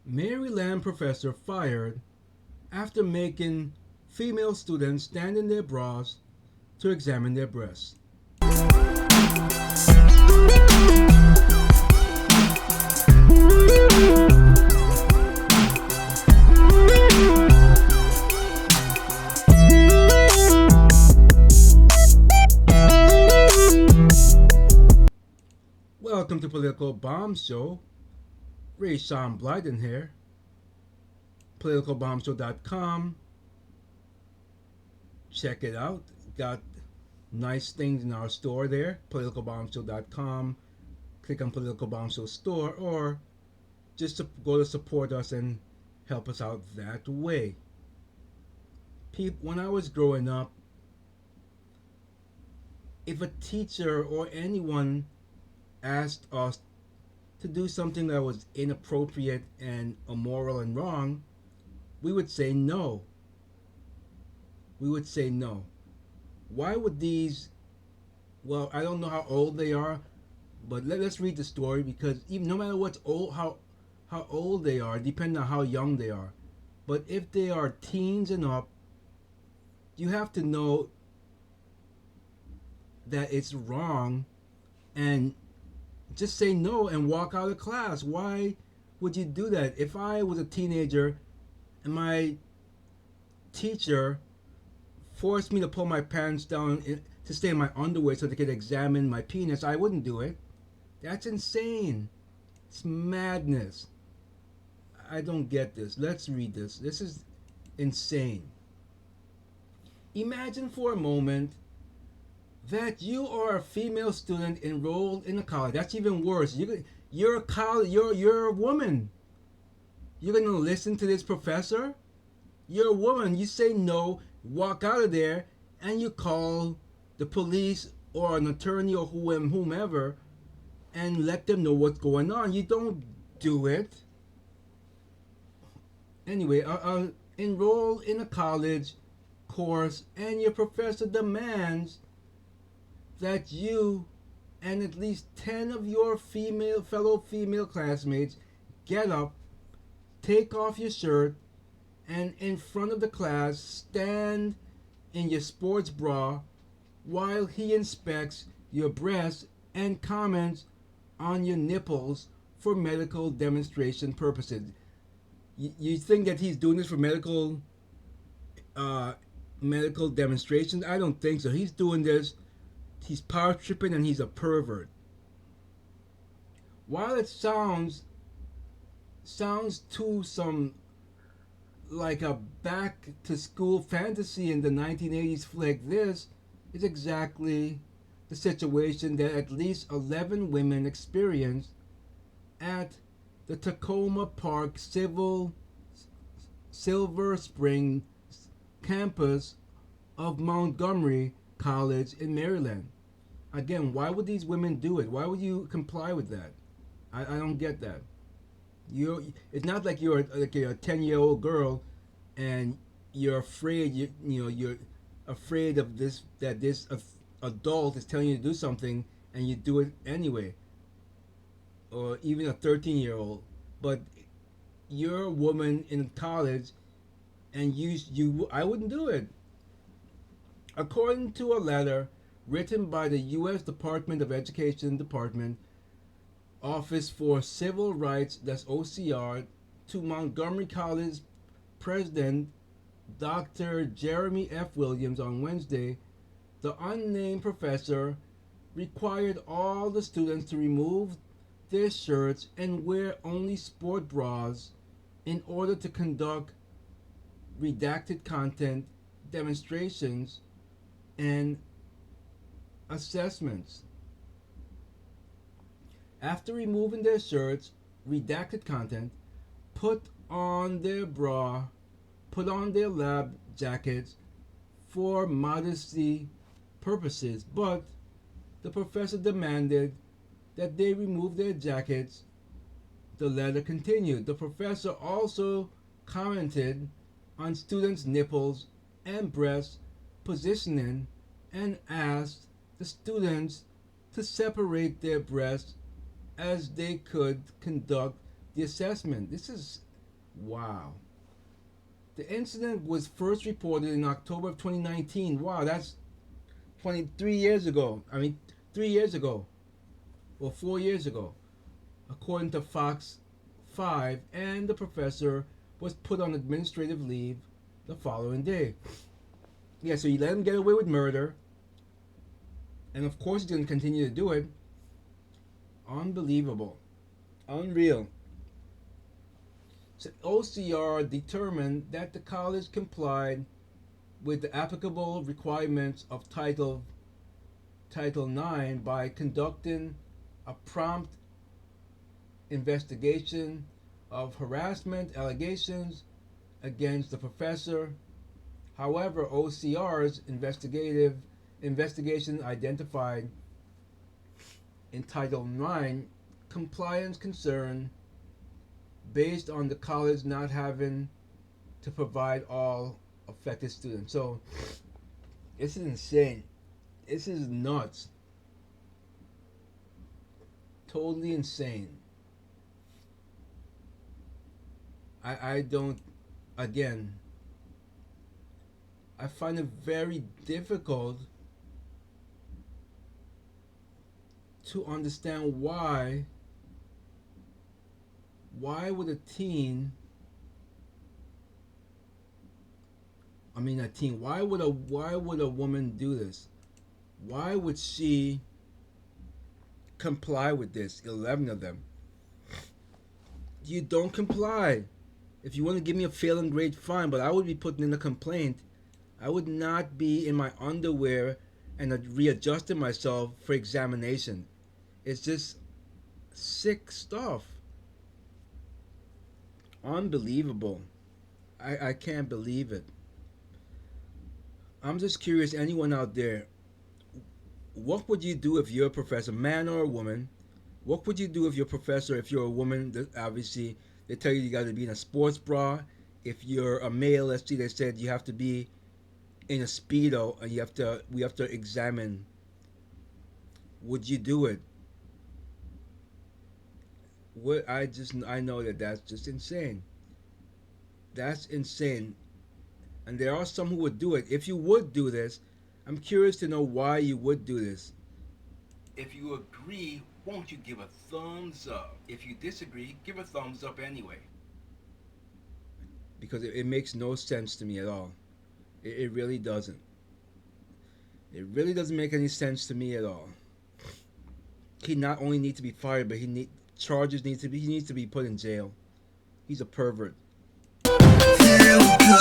Maryland professor fired after making female students stand in their bras to examine their breasts. Welcome to Political Bomb Show. Ray Sean Blyden here. PoliticalBombShow.com. Check it out. Got nice things in our store there. PoliticalBombShow.com. Click on Political Bomb Show store, or just go to support us and help us out that way. When I was growing up, if a teacher or anyone asked us to do something that was inappropriate and immoral and wrong, we would say no. We would say no. Why would these, well, I don't know how old they are, but let's read the story, because even no matter what's old, how old they are, depending on how young they are. But if they are teens and up, you have to know that it's wrong and just say no and walk out of class. Why would you do that? If I was a teenager and my teacher forced me to pull my pants down to stay in my underwear so they could examine my penis, I wouldn't do it. That's insane. It's madness. I don't get this. Let's read this. This is insane. Imagine for a moment that you are a female student enrolled in a college. That's even worse. You're a college. You're a woman. You're gonna listen to this professor? You're a woman. You say no, walk out of there, and you call the police or an attorney or whomever, and let them know what's going on. You don't do it. Anyway, enroll in a college course, and your professor demands that you and at least 10 of your fellow female classmates get up, take off your shirt, and in front of the class stand in your sports bra while he inspects your breasts and comments on your nipples for medical demonstration purposes. You think that he's doing this for medical demonstrations? I don't think so. He's doing this, he's power tripping, and he's a pervert. While it sounds to some like a back to school fantasy in the 1980s flick, this is exactly the situation that at least 11 women experienced at the Tacoma Park Silver Spring campus of Montgomery College in Maryland. Again, why would these women do it? Why would you comply with that? I don't get that. It's not like you're like a 10-year-old girl and you're afraid. You're afraid of this, that this adult is telling you to do something and you do it anyway. Or even a 13-year-old, but you're a woman in college, and I wouldn't do it. According to a letter written by the U.S. Department of Education Department Office for Civil Rights, that's OCR, to Montgomery College President Dr. Jeremy F. Williams on Wednesday, the unnamed professor required all the students to remove their shirts and wear only sport bras in order to conduct redacted content demonstrations and assessments. After removing their shirts, redacted content, put on their lab jackets for modesty purposes, but the professor demanded that they remove their jackets. The letter continued. The professor also commented on students' nipples and breast positioning and asked the students to separate their breasts as they could conduct the assessment. This is Wow. The incident was first reported in October of 2019. Wow, that's 23 years ago. I mean, 3 years ago, or 4 years ago, according to Fox 5, and the professor was put on administrative leave the following day. Yeah, so you let him get away with murder, and of course he's going to continue to do it. Unbelievable. Unreal. So OCR determined that the college complied with the applicable requirements of Title 9 by conducting a prompt investigation of harassment allegations against the professor. However, OCR's investigation identified in Title 9 compliance concern based on the college not having to provide all affected students. So this is insane. This is nuts. Totally insane. I don't, again, I find it very difficult to understand why would a teen, why would a woman do this? Why would she comply with this? 11 of them. You don't comply. If you want to give me a failing grade, fine, but I would be putting in a complaint. I would not be in my underwear and readjusting myself for examination. It's just sick stuff. Unbelievable. I can't believe it. I'm just curious, anyone out there, what would you do if you're a professor, man or a woman? What would you do if you're a professor, if you're a woman? Obviously, they tell you got to be in a sports bra. If you're a male, let's see, they said you have to be in a Speedo and we have to examine. Would you do it? I know that's just insane. That's insane. And there are some who would do it. If you would do this, I'm curious to know why you would do this. If you agree, won't you give a thumbs up? If you disagree, give a thumbs up anyway. Because it makes no sense to me at all. It really doesn't. It really doesn't make any sense to me at all. He not only needs to be fired, but he needs to be put in jail. He's a pervert. Feel good.